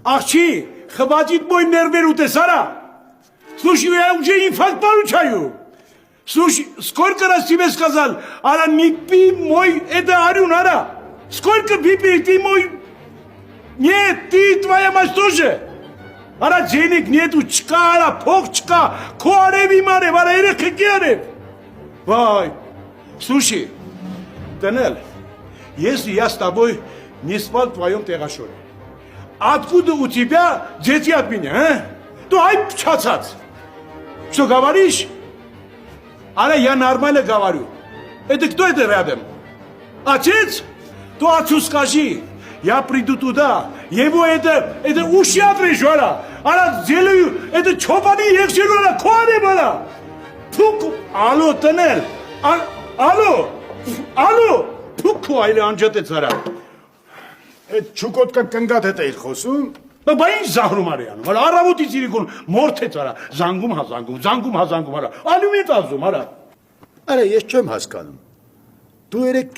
Աղջի, хватит мой нервер утесара. Слушай, я уже инфаркт получаю. Слушай, сколько раз тебе сказал, ара не пей мой, это арюн, ара. Сколько выпей ты мой? Нет, ты и твоя мать тоже. Ара денег нету, чка, ара, пох, чка. Коареви марев, ара, эре хекерев. Вай, слушай, Данел, если я с тобой не спал в твоем террашоре, откуда у тебя дети от меня, а? Ну, ай, пчацац. Что говоришь? Ара, я нормально говорю. Это кто это рядом? Отец? То отцу скажи. Я приду туда. Его это уши отрежу, ара. Ара, сделаю, это чопани ексеру, ара, коане бара. Фук, алло, Танел. Алло. Фук, այլ անջատեց արա։ Այդ չուկոտկան կնգատ հետ էիր խոսում։ Բա ինչ զահրում արի անում, արա առավոտից իրիկուն մորթեց արա, զանգում հա զանգում, արա, ալում էտ ազում, արա։ Արա, ես չեմ հասկանում։ Դու երեք